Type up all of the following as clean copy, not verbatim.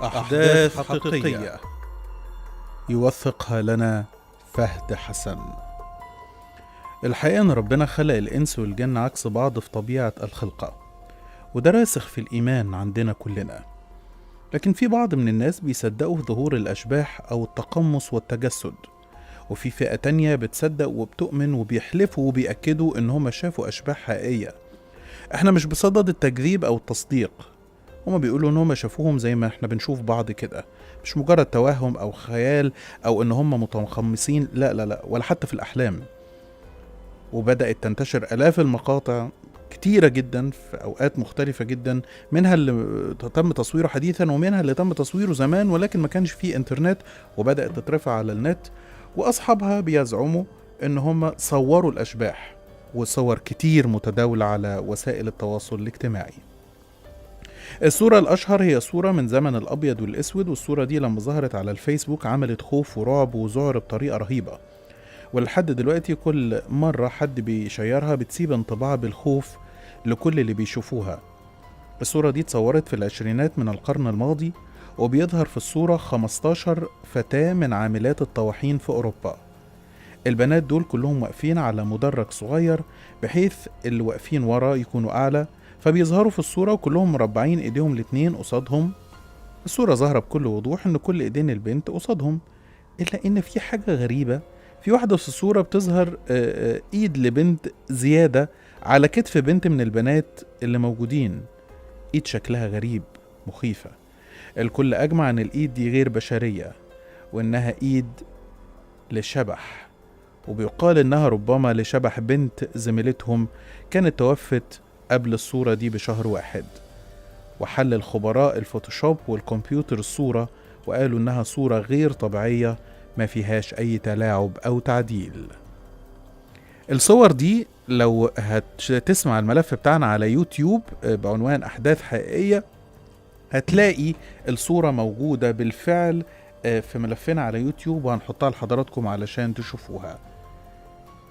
أحداث حقيقية يوثقها لنا فهد حسن. الحقيقة أن ربنا خلق الإنس والجن عكس بعض في طبيعة الخلقة، وده راسخ في الإيمان عندنا كلنا. لكن في بعض من الناس بيصدقوا في ظهور الأشباح أو التقمص والتجسد، وفي فئة تانية بتصدق وبتؤمن وبيحلفوا وبيأكدوا إن هم شافوا أشباح حقيقية. احنا مش بصدد التكذيب أو التصديق، هما بيقولوا ان هما شافوهم زي ما احنا بنشوف بعض كده، مش مجرد توهم او خيال او ان هما متخمسين، لا لا لا، ولا حتى في الاحلام. وبدأت تنتشر الاف المقاطع كتيرة جدا في اوقات مختلفة جدا، منها اللي تم تصويره حديثا ومنها اللي تم تصويره زمان ولكن ما كانش فيه انترنت، وبدأت تترفع على النت. واصحابها بيزعموا ان هما صوروا الاشباح، وصور كتير متداولة على وسائل التواصل الاجتماعي. الصورة الأشهر هي صورة من زمن الأبيض والأسود، والصورة دي لما ظهرت على الفيسبوك عملت خوف ورعب وذعر بطريقة رهيبة، ولحد دلوقتي كل مرة حد بيشيرها بتسيب انطباع بالخوف لكل اللي بيشوفوها. الصورة دي اتصورت في العشرينات من القرن الماضي، وبيظهر في الصورة 15 فتاة من عاملات الطواحين في أوروبا. البنات دول كلهم واقفين على مدرج صغير، بحيث اللي واقفين ورا يكونوا أعلى، فبيظهروا في الصورة وكلهم مربعين ايديهم الاتنين قصادهم. الصورة ظاهرة بكل وضوح ان كل ايدين البنت قصادهم، الا ان في حاجة غريبة. في واحدة في الصورة بتظهر ايد لبنت زيادة على كتف بنت من البنات اللي موجودين، ايد شكلها غريب مخيفة. الكل اجمع ان الايد دي غير بشرية، وانها ايد لشبح، وبيقال انها ربما لشبح بنت زميلتهم كانت توفت قبل الصورة دي بشهر واحد. وحلل خبراء الفوتوشوب والكمبيوتر الصورة وقالوا انها صورة غير طبيعية ما فيهاش اي تلاعب او تعديل. الصور دي لو هتسمع الملف بتاعنا على يوتيوب بعنوان احداث حقيقية، هتلاقي الصورة موجودة بالفعل في ملفنا على يوتيوب، وهنحطها لحضراتكم علشان تشوفوها.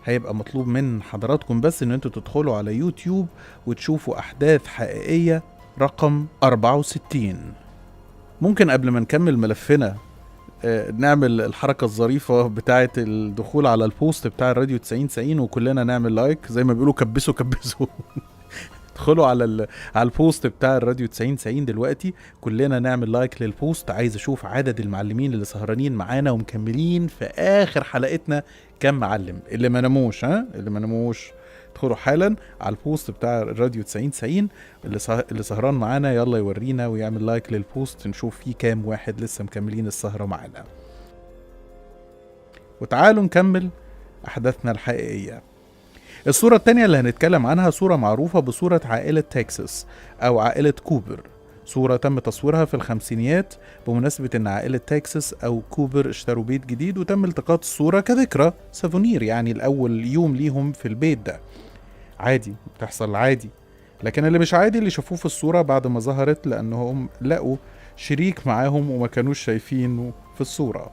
هيبقى مطلوب من حضراتكم بس ان انتوا تدخلوا على يوتيوب وتشوفوا احداث حقيقية رقم 64. ممكن قبل ما نكمل ملفنا نعمل الحركة الظريفة بتاعة الدخول على البوست بتاع الراديو 90 وكلنا نعمل لايك، زي ما بيقولوا كبسوا كبسوا. ادخلوا على البوست بتاع الراديو 90 دلوقتي، كلنا نعمل لايك للبوست. عايز اشوف عدد المعلمين اللي سهرانين معانا ومكملين في اخر حلقتنا كم معلم. اللي ما نموش اللي ما نموش ادخلوا حالا على البوست بتاع الراديو 90 اللي سهران معانا، يلا يورينا ويعمل لايك للبوست نشوف فيه كام واحد لسه مكملين السهرة معانا. وتعالوا نكمل احداثنا الحقيقية. الصورة التانية اللي هنتكلم عنها صورة معروفة بصورة عائلة تكساس أو عائلة كوبر. صورة تم تصويرها في الخمسينيات بمناسبة إن عائلة تكساس أو كوبر اشتروا بيت جديد، وتم التقاط الصورة كذكرى سافونير، يعني الأول يوم ليهم في البيت ده. عادي، بتحصل عادي. لكن اللي مش عادي اللي شافوه في الصورة بعد ما ظهرت، لأنهم لقوا شريك معاهم وما كانوش شايفينه في الصورة.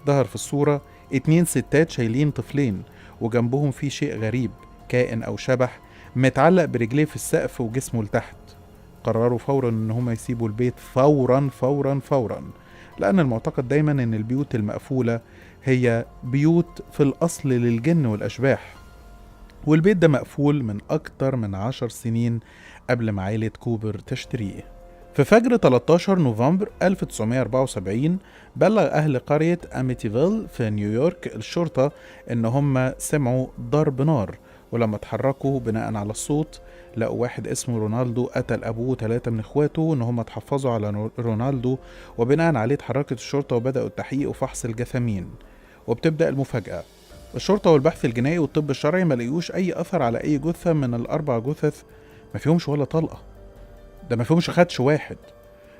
ظهر في الصورة 2 ستات شايلين طفلين، وجنبهم في شيء غريب، كائن أو شبح متعلق برجليه في السقف وجسمه لتحت. قرروا فورا ان هم يسيبوا البيت فورا فورا فورا، لأن المعتقد دايما ان البيوت المقفولة هي بيوت في الأصل للجن والأشباح، والبيت ده مقفول من أكتر من 10 سنين قبل ما عائلة كوبر تشتريه. في فجر 13 نوفمبر 1974 بلغ أهل قرية أميتيفيل في نيويورك الشرطة إن هم سمعوا ضرب نار، ولما اتحركوا بناء على الصوت لقوا واحد اسمه رونالدو قتل أبوه و3 من إخواته، إن هم اتحفظوا على رونالدو، وبناء عليه اتحركت الشرطة وبدأوا التحقيق وفحص الجثامين. وبتبدأ المفاجأة. الشرطة والبحث الجنائي والطب الشرعي ما لقيوش أي أثر على أي جثة من ال4 جثث، ما فيهمش ولا طلقة، ده ما فيهمش خدش واحد.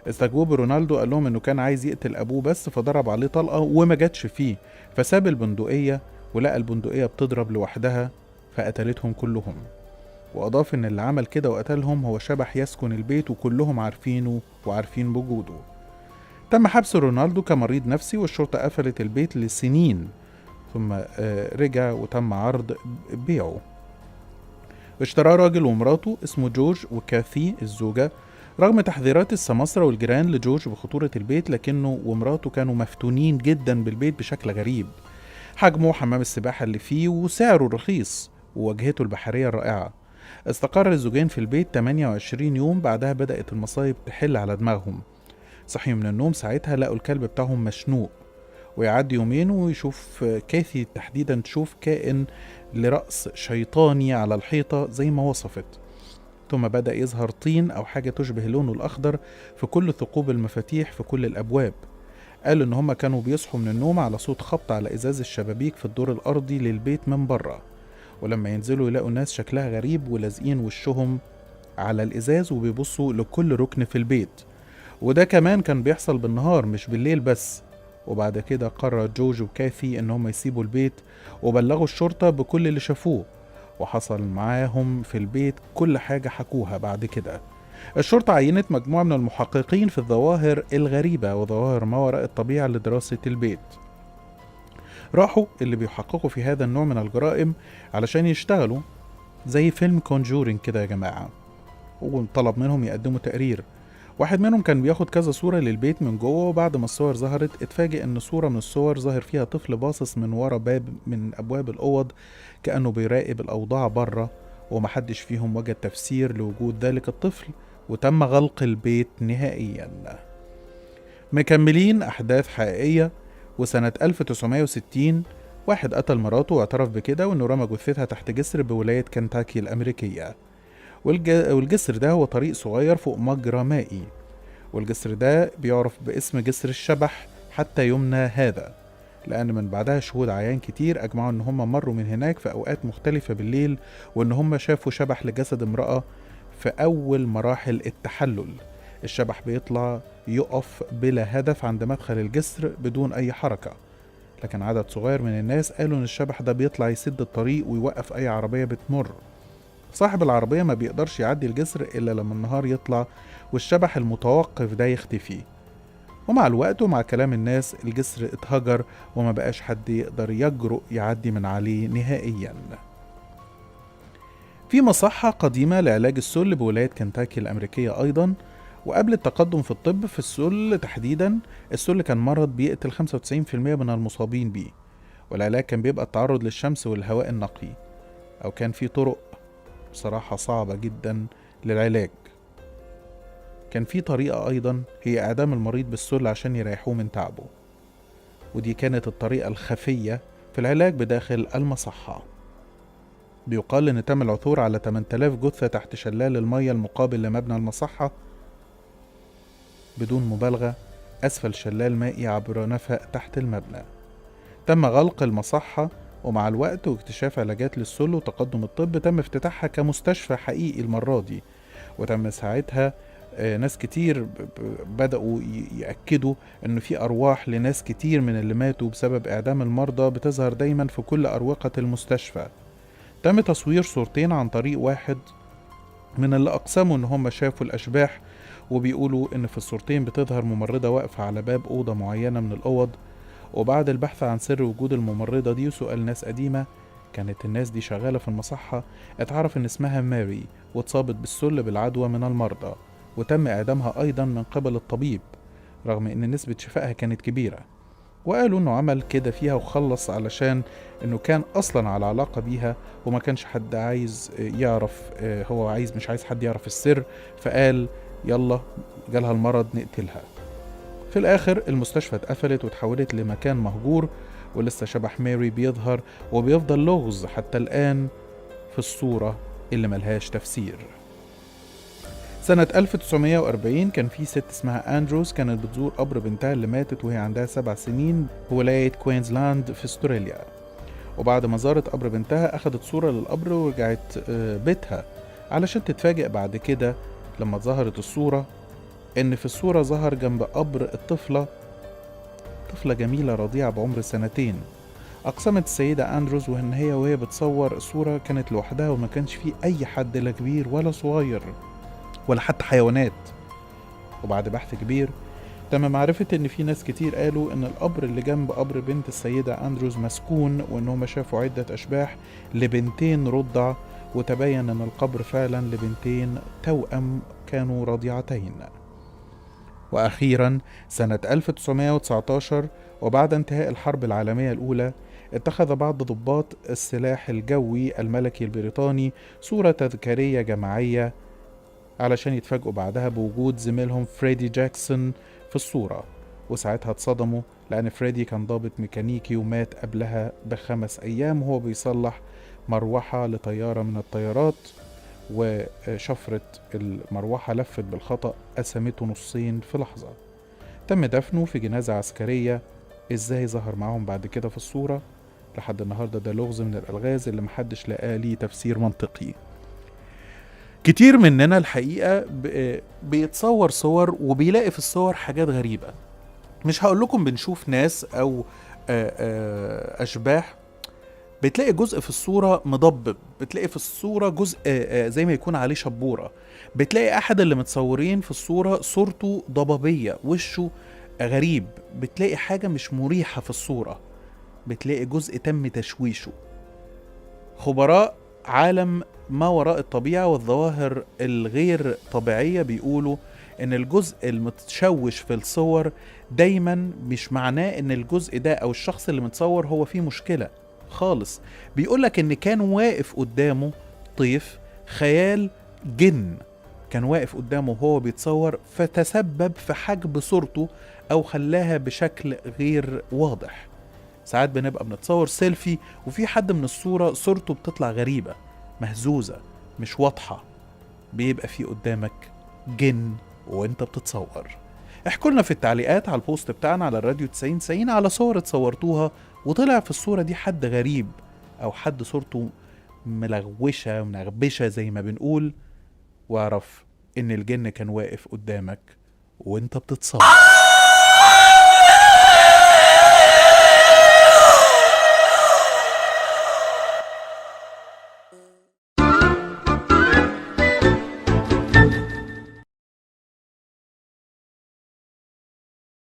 استجوب رونالدو قال لهم انه كان عايز يقتل ابوه بس، فضرب عليه طلقة وما جاتش فيه، فساب البندقية ولقى البندقية بتضرب لوحدها فقتلتهم كلهم. واضاف ان اللي عمل كده وقتلهم هو شبح يسكن البيت وكلهم عارفينه وعارفين بوجوده. تم حبس رونالدو كمريض نفسي، والشرطة قفلت البيت لسنين، ثم رجع وتم عرض بيعه. اشتراه راجل ومراته اسمه جورج وكاثي الزوجة. رغم تحذيرات السماسرة والجيران لجورج بخطورة البيت، لكنه ومراته كانوا مفتونين جدا بالبيت بشكل غريب. حجمه وحمام السباحة اللي فيه وسعره رخيص وواجهته البحرية الرائعة. استقر الزوجين في البيت 28 يوم، بعدها بدأت المصايب تحل على دماغهم. صحيوا من النوم ساعتها لقوا الكلب بتاعهم مشنوق، ويعدي يومين ويشوف كاثي تحديدا تشوف كائن لرأس شيطاني على الحيطة زي ما وصفت. ثم بدأ يظهر طين أو حاجة تشبه لونه الأخضر في كل ثقوب المفاتيح في كل الأبواب. قالوا إن هما كانوا بيصحوا من النوم على صوت خبط على إزاز الشبابيك في الدور الأرضي للبيت من بره، ولما ينزلوا يلاقوا ناس شكلها غريب ولازقين وشهم على الإزاز وبيبصوا لكل ركن في البيت. وده كمان كان بيحصل بالنهار مش بالليل بس. وبعد كده قرر جورج وكاثي إن هم يسيبوا البيت وبلغوا الشرطة بكل اللي شافوه، وحصل معاهم في البيت كل حاجة حكوها. بعد كده الشرطة عينت مجموعة من المحققين في الظواهر الغريبة وظواهر ما وراء الطبيعة لدراسة البيت. راحوا اللي بيحققوا في هذا النوع من الجرائم علشان يشتغلوا زي فيلم كونجورينج كده يا جماعة، وطلب منهم يقدموا تقرير. واحد منهم كان بياخد كذا صورة للبيت من جوه، وبعد ما الصور ظهرت اتفاجئ ان صورة من الصور ظاهر فيها طفل باصص من ورا باب من ابواب الاوض كأنه بيراقب الاوضاع بره، ومحدش فيهم وجد تفسير لوجود ذلك الطفل، وتم غلق البيت نهائيا. مكملين احداث حقيقية. وسنة 1960 واحد قتل مراته واعترف بكده، وانه رمى جثتها تحت جسر بولاية كنتاكي الامريكية. والجسر ده هو طريق صغير فوق مجرى مائي، والجسر ده بيعرف باسم جسر الشبح حتى يومنا هذا، لأن من بعدها شهود عيان كتير أجمعوا إن هم مروا من هناك في أوقات مختلفة بالليل، وإن هم شافوا شبح لجسد امرأة في أول مراحل التحلل. الشبح بيطلع يقف بلا هدف عند مدخل الجسر بدون أي حركة، لكن عدد صغير من الناس قالوا إن الشبح ده بيطلع يسد الطريق ويوقف أي عربية بتمر. صاحب العربية ما بيقدرش يعدي الجسر إلا لما النهار يطلع والشبح المتوقف ده يختفي. ومع الوقت ومع كلام الناس الجسر اتهجر وما بقاش حد يقدر يجرؤ يعدي من عليه نهائيا. في مصحة قديمة لعلاج السل بولاية كنتاكي الأمريكية أيضا. وقبل التقدم في الطب في السل تحديدا، السل كان مرض بيقتل 95% من المصابين بيه، والعلاج كان بيبقى التعرض للشمس والهواء النقي، أو كان في طرق بصراحة صعبة جدا للعلاج. كان في طريقة أيضا هي إعدام المريض بالسل عشان يريحوه من تعبه، ودي كانت الطريقة الخفية في العلاج بداخل المصحة. بيقال إن تم العثور على 8000 جثة تحت شلال المية المقابل لمبنى المصحة بدون مبالغة، أسفل شلال مائي عبر نفق تحت المبنى. تم غلق المصحة، ومع الوقت واكتشاف علاجات للسل وتقدم الطب تم افتتاحها كمستشفى حقيقي المرة دي. وتم ساعتها ناس كتير بدأوا يأكدوا أنه في أرواح لناس كتير من اللي ماتوا بسبب إعدام المرضى بتظهر دايما في كل أروقة المستشفى. تم تصوير صورتين عن طريق واحد من اللي أقسموا أن هم شافوا الأشباح، وبيقولوا أن في الصورتين بتظهر ممرضة واقفة على باب أوضة معينة من الأوض. وبعد البحث عن سر وجود الممرضة دي وسؤال ناس قديمة كانت الناس دي شغالة في المصحة، اتعرف ان اسمها ماري واتصابت بالسل بالعدوى من المرضى، وتم اعدامها ايضا من قبل الطبيب رغم ان نسبة شفائها كانت كبيرة. وقالوا انه عمل كده فيها وخلص علشان انه كان اصلا على علاقة بيها وما كانش حد عايز يعرف، هو مش عايز حد يعرف السر، فقال يلا جالها المرض نقتلها. في الآخر المستشفى اتقفلت وتحولت لمكان مهجور، ولسه شبح ماري بيظهر وبيفضل لغز حتى الآن في الصورة اللي ملهاش تفسير. سنة 1940 كان في ست اسمها أندروز كانت بتزور قبر بنتها اللي ماتت وهي عندها 7 سنين بولاية كوينزلاند في استراليا. وبعد ما زارت قبر بنتها أخدت صورة للقبر ورجعت بيتها علشان تتفاجئ بعد كده لما ظهرت الصورة إن في الصورة ظهر جنب قبر الطفلة جميلة رضيعة بعمر 2 سنين. أقسمت السيدة أندروز وهي بتصور الصورة كانت لوحدها وما كانش فيه أي حد لا كبير ولا صغير ولا حتى حيوانات. وبعد بحث كبير تم معرفة إن في ناس كتير قالوا إن القبر اللي جنب قبر بنت السيدة أندروز مسكون، وإنهم شافوا عدة أشباح لبنتين رضع وتبين أن القبر فعلا لبنتين توأم كانوا رضيعتين. وأخيرا سنة 1919 وبعد انتهاء الحرب العالمية الأولى اتخذ بعض ضباط السلاح الجوي الملكي البريطاني صورة تذكارية جماعية علشان يتفاجئوا بعدها بوجود زميلهم فريدي جاكسون في الصورة، وساعتها اتصدموا لأن فريدي كان ضابط ميكانيكي ومات قبلها ب5 أيام وهو بيصلح مروحة لطيارة من الطيارات، وشفرة المروحة لفت بالخطأ قسمته نصين في لحظة. تم دفنه في جنازة عسكرية. ازاي ظهر معاهم بعد كده في الصورة؟ لحد النهاردة ده لغز من الألغاز اللي محدش لقاه ليه تفسير منطقي. كتير مننا الحقيقة بيتصور صور وبيلاقي في الصور حاجات غريبة. مش هقول لكم بنشوف ناس أو أشباح، بتلاقي جزء في الصورة مضبب، بتلاقي في الصورة جزء زي ما يكون عليه شبورة، بتلاقي أحد اللي متصورين في الصورة صورته ضبابية، وشه غريب، بتلاقي حاجة مش مريحة في الصورة، بتلاقي جزء تم تشويشه. خبراء عالم ما وراء الطبيعة والظواهر الغير طبيعية بيقولوا ان الجزء المتشوش في الصور دايما مش معناه ان الجزء ده او الشخص اللي متصور هو فيه مشكلة خالص. بيقولك ان كان واقف قدامه طيف خيال جن، كان واقف قدامه وهو بيتصور فتسبب في حجب صورته او خلاها بشكل غير واضح. ساعات بنبقى بنتصور سيلفي وفي حد من الصورة صورته بتطلع غريبة مهزوزة مش واضحة، بيبقى في قدامك جن وانت بتتصور. احكوا لنا في التعليقات على البوست بتاعنا على الراديو 90 على صور اتصورتوها وطلع في الصورة دي حد غريب او حد صورته ملغوشة منغبشة زي ما بنقول، واعرف ان الجن كان واقف قدامك وانت بتتصور.